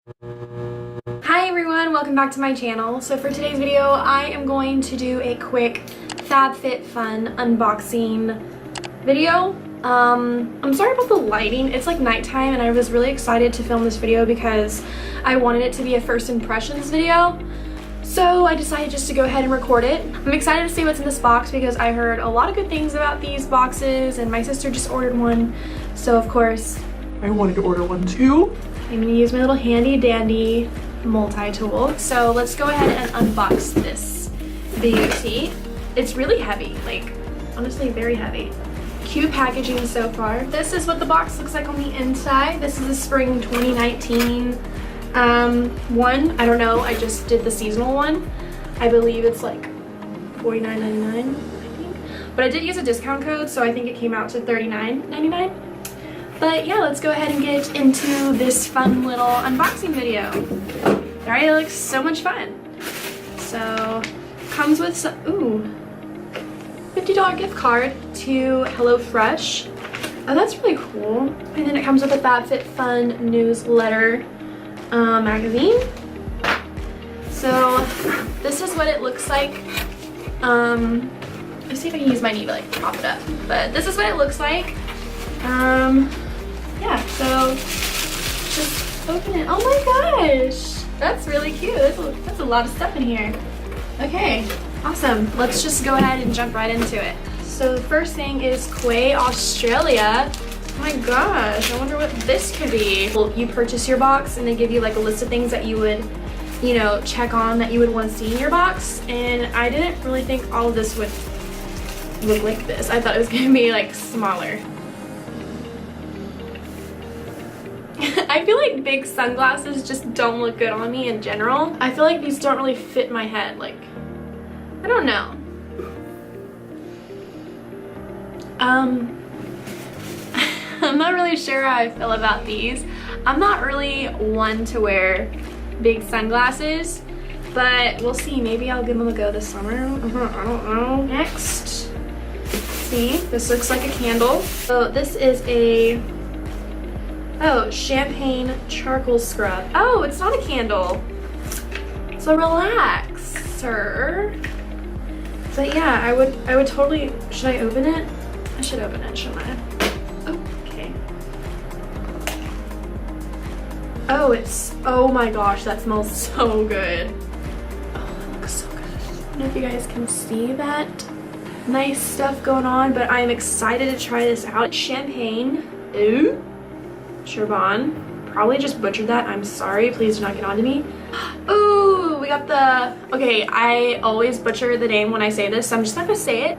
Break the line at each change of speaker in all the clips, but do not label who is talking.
Hi everyone, welcome back to my channel. So for today's video, I am going to do a quick FabFitFun unboxing video. I'm sorry about the lighting. It's like nighttime and I was really excited to film this video because I wanted it to be a first impressions video. So I decided just to go ahead and record it. I'm excited to see what's in this box because I heard a lot of good things about these boxes and my sister just ordered one. So of course,
I wanted to order one too.
I'm gonna use my little handy dandy multi-tool. So let's go ahead and unbox this beauty. It's really heavy, like honestly very heavy. Cute packaging so far. This is what the box looks like on the inside. This is the spring 2019 one. I don't know, I just did the seasonal one. I believe it's like $49.99, I think. But I did use a discount code, so I think it came out to $39.99. But yeah, let's go ahead and get into this fun little unboxing video. Alright, it looks so much fun. So, comes with some, $50 gift card to HelloFresh. Oh, that's really cool. And then it comes with a FabFitFun newsletter magazine. So, this is what it looks like. Let's see if I can use my knee to like prop it up. But this is what it looks like. Yeah, so just open it. Oh my gosh, that's really cute. That's a lot of stuff in here. Okay, awesome. Let's just go ahead and jump right into it. So the first thing is Quay, Australia. Oh my gosh, I wonder what this could be. Well, you purchase your box and they give you like a list of things that you would, you know, check on that you would want to see in your box. And I didn't really think all of this would look like this. I thought it was gonna be like smaller. I feel like big sunglasses just don't look good on me in general. I feel like these don't really fit my head. Like, I don't know. I'm not really sure how I feel about these. I'm not really one to wear big sunglasses, but we'll see. Maybe I'll give them a go this summer. I don't know. Next, see, this looks like a candle. So this is a champagne charcoal scrub. Oh, it's not a candle. It's a relaxer. But yeah, I would totally, should I open it? I should open it, shouldn't I? Okay. Oh my gosh, that smells so good. Oh, that looks so good. I don't know if you guys can see that. Nice stuff going on, but I'm excited to try this out. Champagne. Ooh. Charbon. Probably just butchered that. I'm sorry. Please do not get on to me. Ooh, we got the... Okay, I always butcher the name when I say this, so I'm just not gonna say it.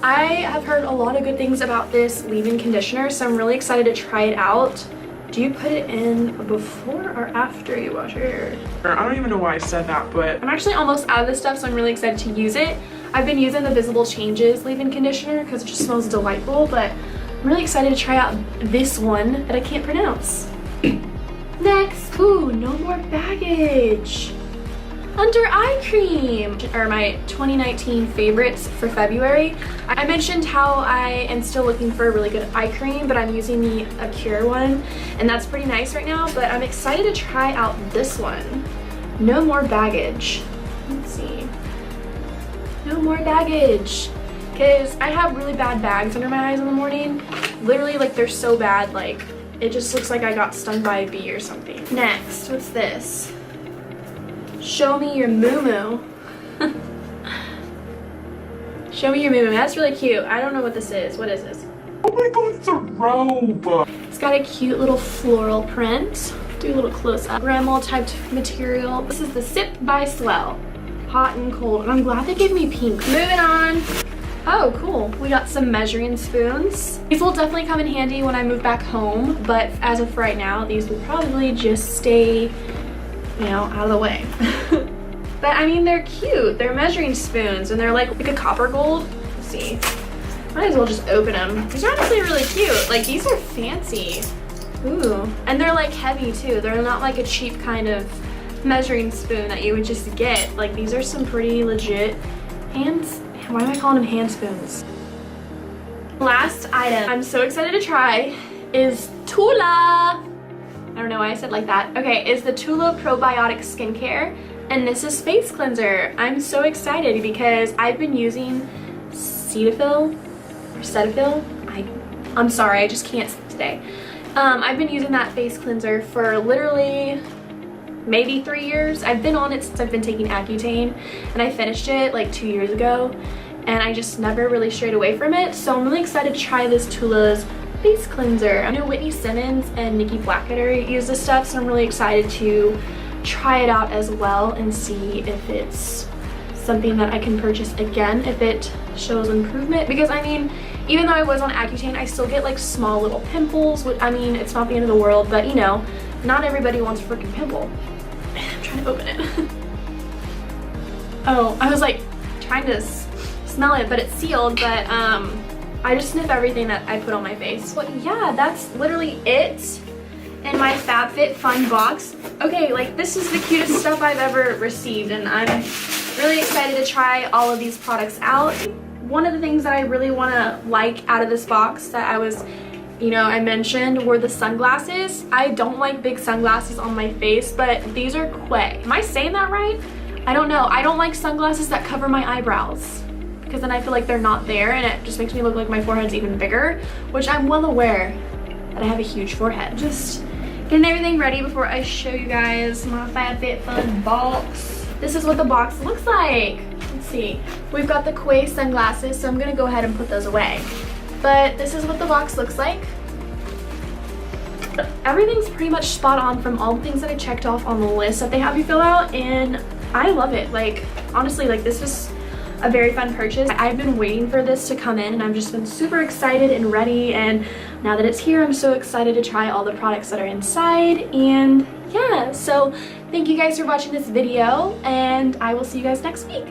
I have heard a lot of good things about this leave-in conditioner, so I'm really excited to try it out. Do you put it in before or after you wash your hair?
I don't even know why I said that, but...
I'm actually almost out of this stuff, so I'm really excited to use it. I've been using the Visible Changes leave-in conditioner because it just smells delightful, but I'm really excited to try out this one that I can't pronounce. Next, ooh, no more baggage. Under eye cream are my 2019 favorites for February. I mentioned how I am still looking for a really good eye cream, but I'm using the Acure one, and that's pretty nice right now, but I'm excited to try out this one. No more baggage. Let's see. No more baggage. Because I have really bad bags under my eyes in the morning. Literally, like, they're so bad, like, it just looks like I got stung by a bee or something. Next, what's this? Show me your moo-moo. Show me your moo-moo. That's really cute. I don't know what this is. What is this?
Oh my god, it's a robe!
It's got a cute little floral print. Do a little close-up. Grandma typed material. This is the Sip by Swell. Hot and cold. And I'm glad they gave me pink. Moving on. Oh, cool. We got some measuring spoons. These will definitely come in handy when I move back home, but as of right now, these will probably just stay, you know, out of the way. But I mean, they're cute. They're measuring spoons and they're like a copper gold. Let's see. Might as well just open them. These are honestly really cute. Like, these are fancy. Ooh. And they're like heavy too. They're not like a cheap kind of measuring spoon that you would just get. Like, these are some pretty legit hands. Why am I calling them hand spoons? Last item I'm so excited to try is Tula. I don't know why why I said like that. Okay, is the Tula Probiotic Skincare, and this is face cleanser. I'm so excited because I've been using Cetaphil or Cetaphil. I'm sorry, I just can't speak today. I've been using that face cleanser for literally maybe 3 years. I've been on it since I've been taking Accutane, and I finished it like 2 years ago, and I just never really strayed away from it. So I'm really excited to try this Tula's face cleanser. I know Whitney Simmons and Nikki Blackketter use this stuff, so I'm really excited to try it out as well and see if it's something that I can purchase again if it shows improvement. Because I mean, even though I was on Accutane, I still get like small little pimples, which I mean, it's not the end of the world, but you know, not everybody wants a freaking pimple. I'm trying to open it. Oh, I was like trying to smell it, but it's sealed, but I just sniff everything that I put on my face. But yeah, that's literally it in my FabFitFun box. Okay, like this is the cutest stuff I've ever received, and I'm really excited to try all of these products out. One of the things that I really want to like out of this box that I mentioned were the sunglasses. I don't like big sunglasses on my face, but these are Quay. Am I saying that right? I don't know. I don't like sunglasses that cover my eyebrows, because then I feel like they're not there and it just makes me look like my forehead's even bigger, which I'm well aware that I have a huge forehead. Just getting everything ready before I show you guys my FabFitFun box. This is what the box looks like. Let's see. We've got the Quay sunglasses, so I'm gonna go ahead and put those away. But this is what the box looks like. Everything's pretty much spot on from all the things that I checked off on the list that they have you fill out, and I love it. Like, honestly, like this was a very fun purchase. I've been waiting for this to come in, and I've just been super excited and ready, and now that it's here, I'm so excited to try all the products that are inside. And yeah, so thank you guys for watching this video, and I will see you guys next week.